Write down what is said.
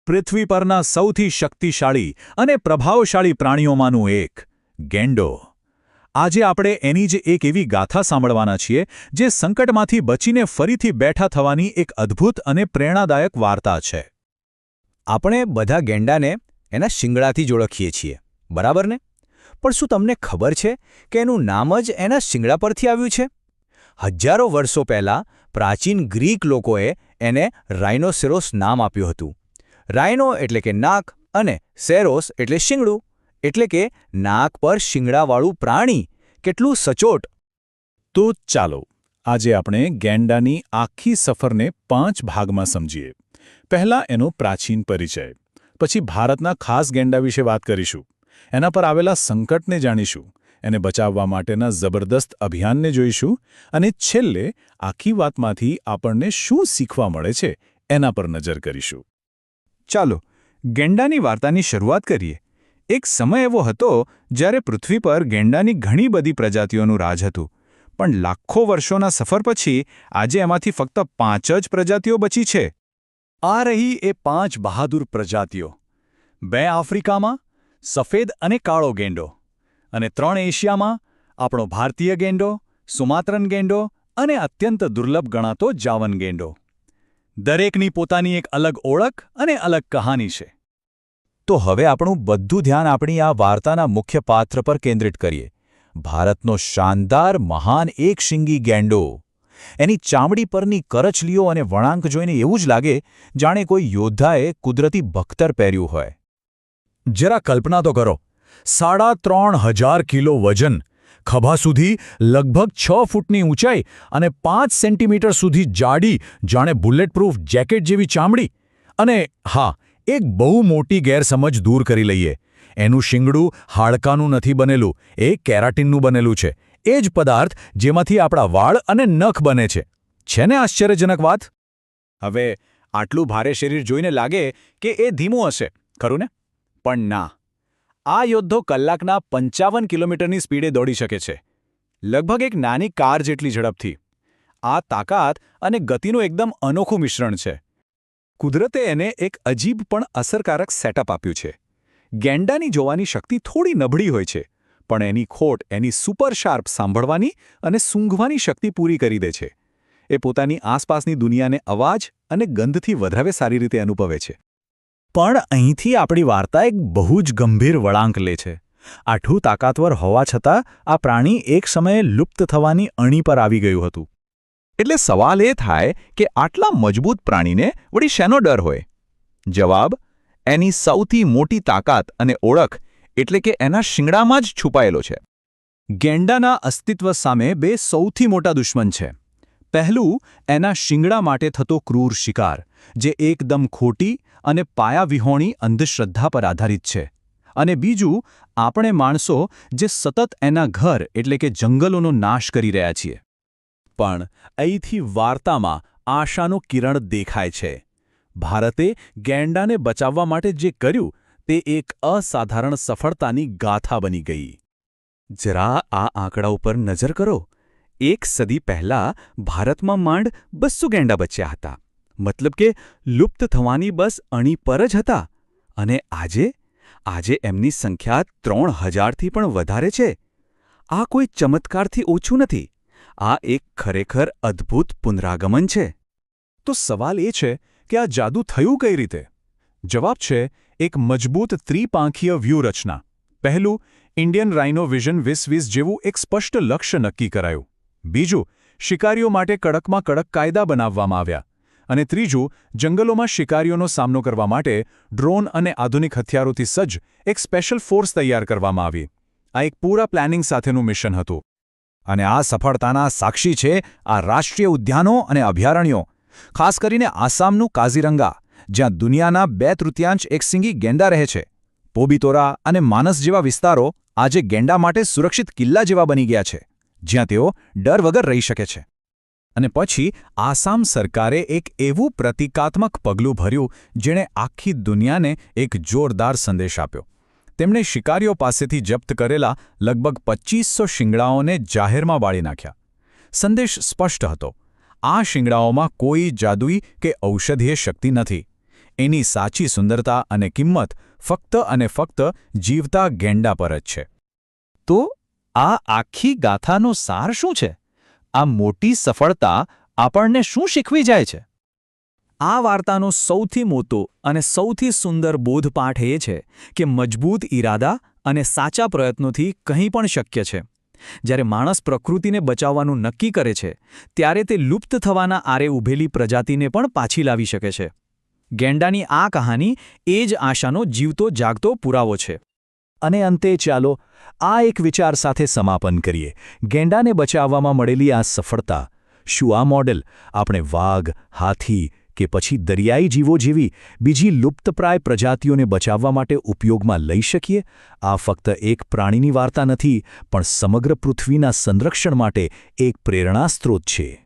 પૃથ્વી પરના સૌથી શક્તિશાળી અને પ્રભાવશાળી પ્રાણીઓમાંનું એક ગેંડો. આજે આપણે એની જ એક એવી ગાથા સાંભળવાના છીએ જે સંકટમાંથી બચીને ફરીથી બેઠા થવાની એક અદ્ભુત અને પ્રેરણાદાયક વાર્તા છે. આપણે બધા ગેંડાને એના શિંગડાથી જ ઓળખીએ છીએ, બરાબર ને? પણ શું તમને ખબર છે કે એનું નામ જ એના શિંગડા પરથી આવ્યું છે? હજારો વર્ષો પહેલાં પ્રાચીન ગ્રીક લોકોએ એને રાઇનોસેરોસ નામ આપ્યું હતું. રાઇનો એટલે કે નાક અને સેરોસ એટલે શિંગડું, એટલે કે નાક પર શિંગડાવાળું પ્રાણી. કેટલું સચોટ! તો ચાલો આજે આપણે ગેંડાની આખી સફરને 5 ભાગમાં સમજીએ. પહેલાં એનો પ્રાચીન પરિચય, પછી ભારતના ખાસ ગેંડા વિશે વાત કરીશું, એના પર આવેલા સંકટને જાણીશું, એને બચાવવા માટેના જબરદસ્ત અભિયાનને જોઈશું અને છેલ્લે આખી વાતમાંથી આપણને શું શીખવા મળે છે એના પર નજર કરીશું. ચાલો ગેંડાની વાર્તાની શરૂઆત કરીએ. એક સમય એવો હતો જ્યારે પૃથ્વી પર ગેંડાની ઘણી બધી પ્રજાતિઓનું રાજ હતું, પણ લાખો વર્ષોના સફર પછી આજે એમાંથી ફક્ત 5 જ પ્રજાતિઓ બચી છે. આ રહી એ 5 બહાદુર પ્રજાતિઓ. 2 આફ્રિકામાં, સફેદ અને કાળો ગેંડો, અને 3 એશિયામાં, આપણો ભારતીય ગેંડો, સુમાત્રન ગેંડો અને અત્યંત દુર્લભ ગણાતો જાવન ગેંડો. દરેકની પોતાની એક અલગ ઓળખ અને અલગ કહાની છે. તો હવે આપણું બધું ધ્યાન આપણી આ વાર્તાના મુખ્ય પાત્ર પર કેન્દ્રિત કરીએ. ભારતનો શાનદાર મહાન એકશિંગી ગેંડો. એની ચામડી પરની કરચલીઓ અને વળાંક જોઈને એવું જ લાગે જાણે કોઈ યોદ્ધાએ કુદરતી બખ્તર પહેર્યું હોય. જરા કલ્પના તો કરો, 3,500 કિલો વજન, ખભા સુધી લગભગ 6 ફૂટની ઊંચાઈ અને 5 સેન્ટીમીટર સુધી જાડી, જાણે બુલેટપ્રૂફ જેકેટ જેવી ચામડી. અને હા, એક બહુ મોટી ગેરસમજ દૂર કરી લઈએ. એનું શિંગડું હાડકાનું નથી બનેલું, એ કેરાટીનનું બનેલું છે. એ જ પદાર્થ જેમાંથી આપણા વાળ અને નખ બને છે. છે ને આશ્ચર્યજનક વાત? હવે આટલું ભારે શરીર જોઈને લાગે કે એ ધીમું હશે, ખરું ને? પણ ના. આ યોદ્ધો કલાકના 55 કિલોમીટરની સ્પીડે દોડી શકે છે, લગભગ એક નાની કાર જેટલી ઝડપથી. આ તાકાત અને ગતિનું એકદમ અનોખું મિશ્રણ છે. કુદરતે એને એક અજીબ પણ અસરકારક સેટઅપ આપ્યું છે. ગેંડાની જોવાની શક્તિ થોડી નબળી હોય છે, પણ એની ખોટ એની સુપર શાર્પ સાંભળવાની અને સૂંઘવાની શક્તિ પૂરી કરી દે છે. એ પોતાની આસપાસની દુનિયાને અવાજ અને ગંધથી વધારે સારી રીતે અનુભવે છે. પણ અહીંથી આપણી વાર્તા એક બહુ જ ગંભીર વળાંક લે છે. આટલું તાકાતવર હોવા છતાં આ પ્રાણી એક સમયે લુપ્ત થવાની અણી પર આવી ગયું હતું. એટલે સવાલ એ થાય કે આટલા મજબૂત પ્રાણીને વળી શેનો ડર હોય? જવાબ એની સૌથી મોટી તાકાત અને ઓળખ એટલે કે એના શિંગડામાં જ છુપાયેલો છે. ગેંડાના અસ્તિત્વ સામે 2 સૌથી મોટા દુશ્મન છે. પહેલું એના શિંગડા માટે થતો ક્રૂર શિકાર, જે એકદમ ખોટી અને પાયાવિહોણી અંધશ્રદ્ધા પર આધારિત છે. અને બીજું આપણે માણસો, જે સતત એના ઘર એટલે કે જંગલોનો નાશ કરી રહ્યા છીએ. પણ અહીંથી વાર્તામાં આશાનું કિરણ દેખાય છે. ભારતે ગેંડાને બચાવવા માટે જે કર્યું તે એક અસાધારણ સફળતાની ગાથા બની ગઈ. જરા આ આંકડા ઉપર નજર કરો. 1 સદી પહેલાં ભારતમાં માંડ 200 ગેંડા બચ્યા હતા. મતલબ કે લુપ્ત થવાની બસ અણી પર જ હતા. અને આજે એમની સંખ્યા 3,000થી પણ વધારે છે. આ કોઈ ચમત્કારથી ઓછું નથી. આ એક ખરેખર અદ્ભુત પુનરાગમન છે. તો સવાલ એ છે કે આ જાદુ થયું કઈ રીતે? જવાબ છે એક મજબૂત ત્રિપાંખીય વ્યૂહરચના. પહેલું, ઇન્ડિયન રાઇનો વિઝન 2020 જેવું એક સ્પષ્ટ લક્ષ્ય નક્કી કરાયું. બીજું, શિકારીઓ માટે કડકમાં કડક કાયદા બનાવવામાં આવ્યા. અને ત્રીજું, જંગલોમાં શિકારીઓનો સામનો કરવા માટે ડ્રોન અને આધુનિક હથિયારોથી સજ્જ એક સ્પેશિયલ ફોર્સ તૈયાર કરવામાં આવી. આ એક પૂરા પ્લાનિંગ સાથેનું મિશન હતું. અને આ સફળતાના સાક્ષી છે આ રાષ્ટ્રીય ઉદ્યાનો અને અભયારણ્યો. ખાસ કરીને આસામનું કાઝીરંગા, જ્યાં દુનિયાના 2/3 એકશિંગી ગેંડા રહે છે. પોબિતોરા અને માનસ જેવા વિસ્તારો આજે ગેંડા માટે સુરક્ષિત કિલ્લા જેવા બની ગયા છે, જ્યાં તેઓ ડર વગર રહી શકે છે. અને પછી આસામ સરકારે એક એવું પ્રતિકાત્મક પગલું ભર્યું જેણે આખી દુનિયાને એક જોરદાર સંદેશ આપ્યો. તેમણે શિકારીઓ પાસેથી જપ્ત કરેલા લગભગ 2500 શિંગડાઓને જાહેરમાં બાળી નાખ્યા. સંદેશ સ્પષ્ટ હતો. આ શિંગડાઓમાં કોઈ જાદુઈ કે ઔષધીય શક્તિ નથી. એની સાચી સુંદરતા અને કિંમત ફક્ત અને ફક્ત જીવતા ગેંડા પર જ છે. તો આ આખી ગાથાનો સાર શું છે? આ મોટી સફળતા આપણને શું શીખવી જાય છે? આ વાર્તાનો સૌથી મોટો અને સૌથી સુંદર બોધપાઠ એ છે કે મજબૂત ઈરાદા અને સાચા પ્રયત્નોથી કંઈ પણ શક્ય છે. જ્યારે માણસ પ્રકૃતિને બચાવવાનું નક્કી કરે છે ત્યારે તે લુપ્ત થવાના આરે ઊભેલી પ્રજાતિને પણ પાછી લાવી શકે છે. ગેંડાની આ કહાની એ જ આશાનો જીવતો જાગતો પુરાવો છે. અને અંતે ચાલો આ એક વિચાર સાથે સમાપન કરીએ. ગેંડાને બચાવવામાં મળેલી આ સફળતા, શું આ મોડેલ આપણે વાઘ, હાથી કે પછી દરિયાઈ જીવો જેવી બીજી લુપ્તપ્રાય પ્રજાતિઓને બચાવવા માટે ઉપયોગમાં લઈ શકીએ? આ ફક્ત એક પ્રાણીની વાર્તા નથી, પણ સમગ્ર પૃથ્વીના સંરક્ષણ માટે એક પ્રેરણા સ્ત્રોત છે.